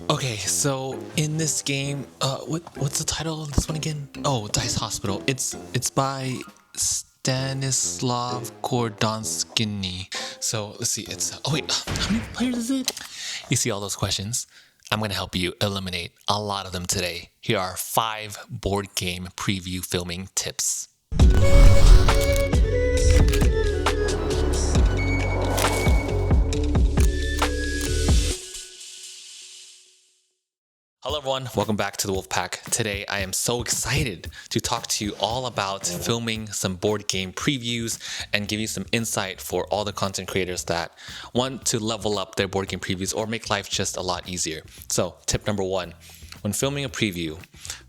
Okay, so in this game, what's the title of this one again? Oh, Dice Hospital. It's by Stanislav Kordonskiny. So let's see. It's oh wait, how many players is it? You see all those questions? I'm gonna help you eliminate a lot of them today. Here are 5 board game preview filming tips. Hello everyone, welcome back to the Wolfpack. Today I am so excited to talk to you all about filming some board game previews and give you some insight for all the content creators that want to level up their board game previews or make life just a lot easier. So tip number 1, when filming a preview,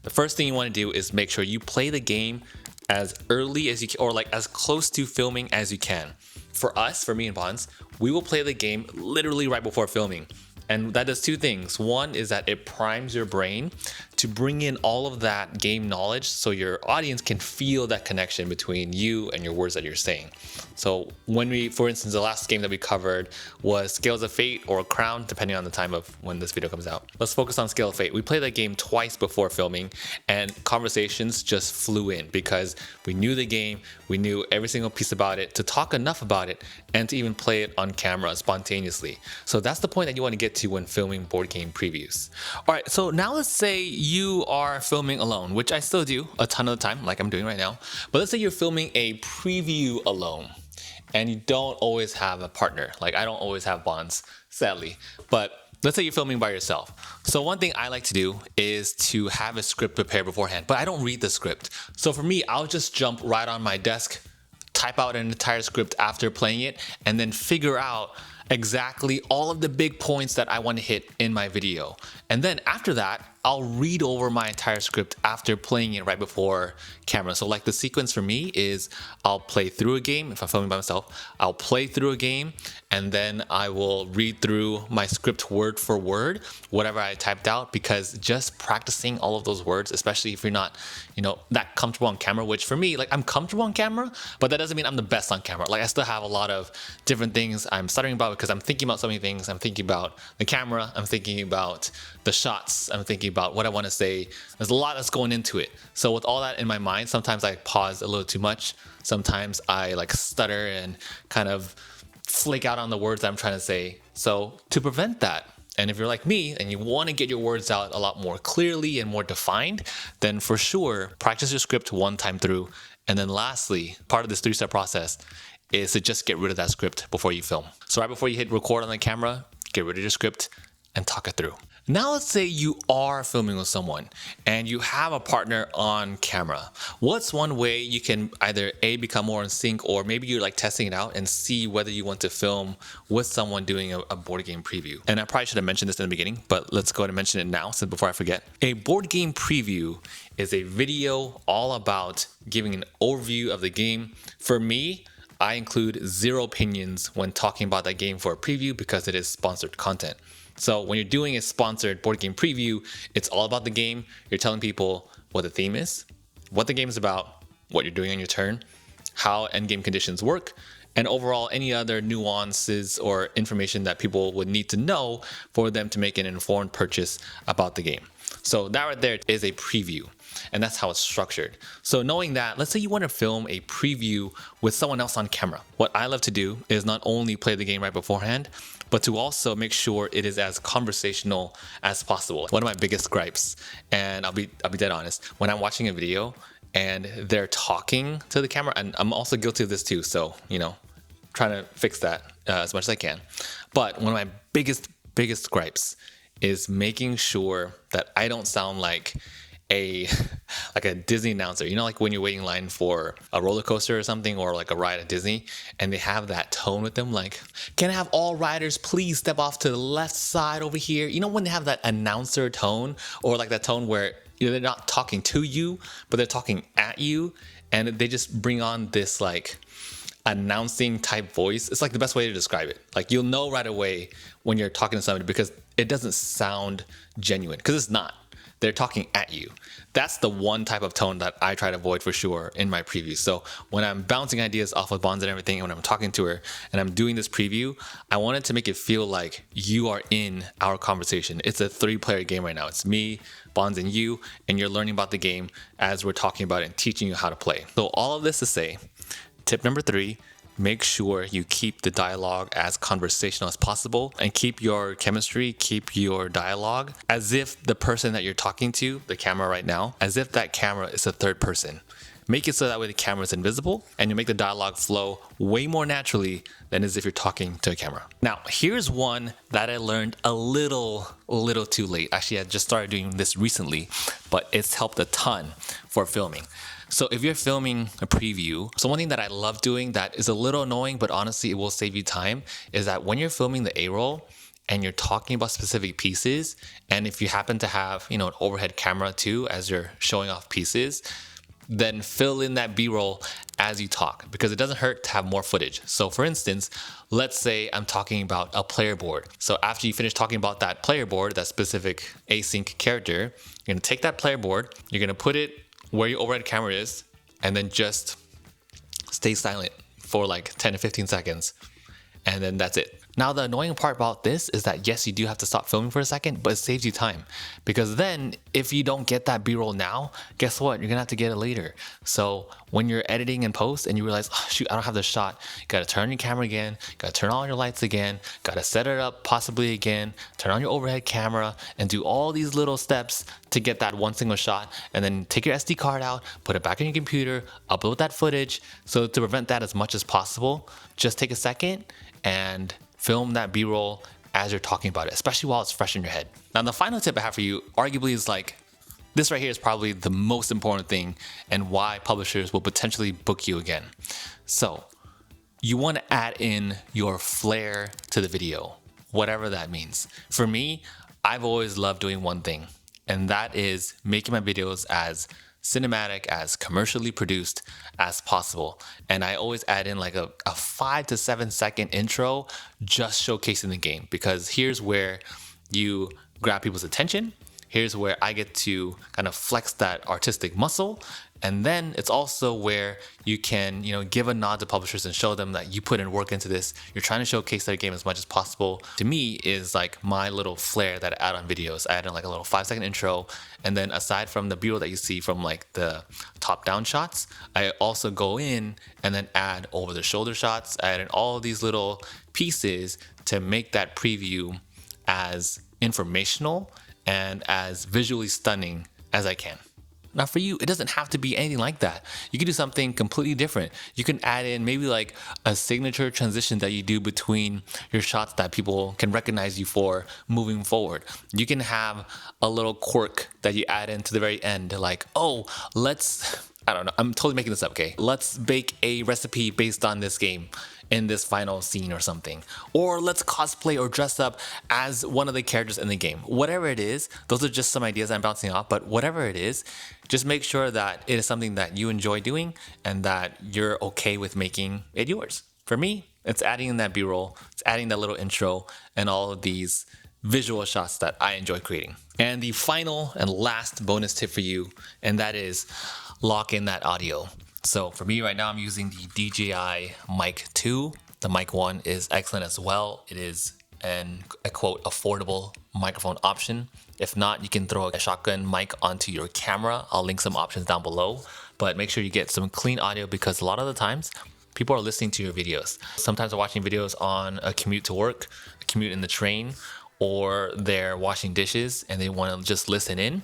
the first thing you want to do is make sure you play the game as early as you can, or like as close to filming as you can. For me and Bonds, we will play the game literally right before filming. And that does 2 things. One is that it primes your brain to bring in all of that game knowledge so your audience can feel that connection between you and your words that you're saying. So for instance, the last game that we covered was Scales of Fate or Crown, depending on the time of when this video comes out. Let's focus on Scale of Fate. We played that game twice before filming and conversations just flew in because we knew the game, we knew every single piece about it to talk enough about it and to even play it on camera spontaneously. So that's the point that you want to get to when filming board game previews. All right, so now let's say you are filming alone, which I still do a ton of the time, like I'm doing right now. But let's say you're filming a preview alone and you don't always have a partner. Like I don't always have Bonds, sadly. But let's say you're filming by yourself. So one thing I like to do is to have a script prepared beforehand, but I don't read the script. So for me, I'll just jump right on my desk, type out an entire script after playing it, and then figure out exactly all of the big points that I want to hit in my video. And then after that, I'll read over my entire script after playing it right before camera. So like the sequence for me is I'll play through a game. If I'm filming by myself, I'll play through a game and then I will read through my script word for word, whatever I typed out, because just practicing all of those words, especially if you're not, that comfortable on camera, which for me, like I'm comfortable on camera, but that doesn't mean I'm the best on camera. Like I still have a lot of different things I'm stuttering about because I'm thinking about so many things. I'm thinking about the camera. I'm thinking about the shots. I'm thinking about what I want to say. There's a lot that's going into it. So with all that in my mind, sometimes I pause a little too much. Sometimes I like stutter and kind of flake out on the words I'm trying to say. So to prevent that, and if you're like me and you want to get your words out a lot more clearly and more defined, then for sure, practice your script one time through. And then lastly, part of this 3-step process is to just get rid of that script before you film. So right before you hit record on the camera, get rid of your script and talk it through. Now let's say you are filming with someone and you have a partner on camera. What's one way you can either become more in sync, or maybe you're like testing it out and see whether you want to film with someone doing a board game preview? And I probably should have mentioned this in the beginning, but let's go ahead and mention it now so before I forget. A board game preview is a video all about giving an overview of the game. For me, I include 0 opinions when talking about that game for a preview because it is sponsored content. So when you're doing a sponsored board game preview, it's all about the game. You're telling people what the theme is, what the game is about, what you're doing on your turn, how endgame conditions work, and overall any other nuances or information that people would need to know for them to make an informed purchase about the game. So that right there is a preview, and that's how it's structured. So knowing that, let's say you want to film a preview with someone else on camera. What I love to do is not only play the game right beforehand, but to also make sure it is as conversational as possible. One of my biggest gripes, and I'll be dead honest, when I'm watching a video and they're talking to the camera, and I'm also guilty of this too, so trying to fix that as much as I can. But one of my biggest gripes is making sure that I don't sound like a Disney announcer. Like when you're waiting in line for a roller coaster or something, or like a ride at Disney, and they have that tone with them, like, can I have all riders please step off to the left side over here? When they have that announcer tone, or like that tone where they're not talking to you, but they're talking at you, and they just bring on this like announcing type voice. It's like the best way to describe it. Like you'll know right away when you're talking to somebody because it doesn't sound genuine, because it's not. they're talking at you. That's the one type of tone that I try to avoid for sure in my preview. So when I'm bouncing ideas off of Bonds and everything, and when I'm talking to her and I'm doing this preview, I wanted to make it feel like you are in our conversation. It's a 3-player game right now. It's me, Bonds, and you, and you're learning about the game as we're talking about it and teaching you how to play. So all of this to say, tip number 3, make sure you keep the dialogue as conversational as possible and keep your chemistry, keep your dialogue as if the person that you're talking to, the camera right now, as if that camera is a third person. Make it so that way the camera is invisible and you make the dialogue flow way more naturally than as if you're talking to a camera. Now, here's one that I learned a little too late. Actually, I just started doing this recently, but it's helped a ton for filming. So if you're filming a preview, so one thing that I love doing that is a little annoying, but honestly it will save you time, is that when you're filming the A-roll and you're talking about specific pieces, and if you happen to have, an overhead camera too as you're showing off pieces, then fill in that B-roll as you talk, because it doesn't hurt to have more footage. So for instance, let's say I'm talking about a player board. So after you finish talking about that player board, that specific async character, you're gonna take that player board, you're gonna put it where your overhead camera is, and then just stay silent for like 10 to 15 seconds. And then that's it. Now, the annoying part about this is that yes, you do have to stop filming for a second, but it saves you time. Because then if you don't get that B-roll now, guess what? You're gonna have to get it later. So when you're editing and post and you realize, oh shoot, I don't have the shot, you gotta turn your camera again, gotta turn on your lights again, gotta set it up possibly again, turn on your overhead camera, and do all these little steps to get that one single shot, and then take your SD card out, put it back in your computer, upload that footage. So to prevent that as much as possible, just take a second and film that B-roll as you're talking about it, especially while it's fresh in your head. Now, the final tip I have for you arguably is like, this right here is probably the most important thing and why publishers will potentially book you again. So you want to add in your flair to the video, whatever that means. For me, I've always loved doing one thing, and that is making my videos as cinematic, as commercially produced as possible. And I always add in like a 5 to 7 second intro just showcasing the game, because here's where you grab people's attention. Here's where I get to kind of flex that artistic muscle. And then it's also where you can, give a nod to publishers and show them that you put in work into this. You're trying to showcase their game as much as possible. To me, is like my little flair that I add on videos. I add in like a little 5-second intro. And then aside from the B-roll that you see from like the top-down shots, I also go in and then add over-the-shoulder shots. I add in all these little pieces to make that preview as informational and as visually stunning as I can. Now for you, it doesn't have to be anything like that. You can do something completely different. You can add in maybe like a signature transition that you do between your shots that people can recognize you for moving forward. You can have a little quirk that you add in to the very end, like, oh, I don't know, I'm totally making this up, okay? Let's bake a recipe based on this game in this final scene or something. Or let's cosplay or dress up as one of the characters in the game. Whatever it is, those are just some ideas I'm bouncing off, but whatever it is, just make sure that it is something that you enjoy doing and that you're okay with making it yours. For me, it's adding in that B-roll, it's adding that little intro and all of these visual shots that I enjoy creating. And the final and last bonus tip for you, and that is lock in that audio. So for me right now, I'm using the DJI Mic 2. The Mic 1 is excellent as well. It is a quote affordable microphone option. If not, you can throw a shotgun mic onto your camera. I'll link some options down below, but make sure you get some clean audio, because a lot of the times people are listening to your videos. Sometimes they're watching videos on a commute to work, a commute in the train, or they're washing dishes and they want to just listen in.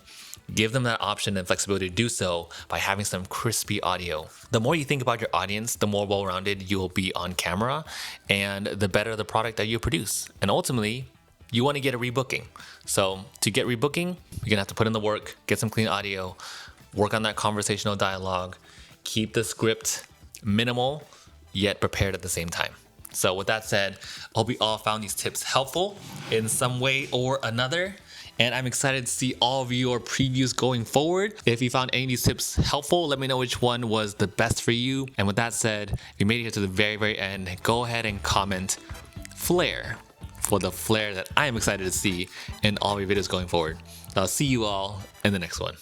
Give them that option and flexibility to do so by having some crispy audio. The more you think about your audience, the more well-rounded you will be on camera and the better the product that you produce. And ultimately, you want to get a rebooking. So to get rebooking, you're gonna have to put in the work, get some clean audio, work on that conversational dialogue, keep the script minimal, yet prepared at the same time. So with that said, I hope you all found these tips helpful in some way or another. And I'm excited to see all of your previews going forward. If you found any of these tips helpful, let me know which one was the best for you. And with that said, if you made it here to the very, very end, go ahead and comment flair for the flair that I am excited to see in all of your videos going forward. I'll see you all in the next one.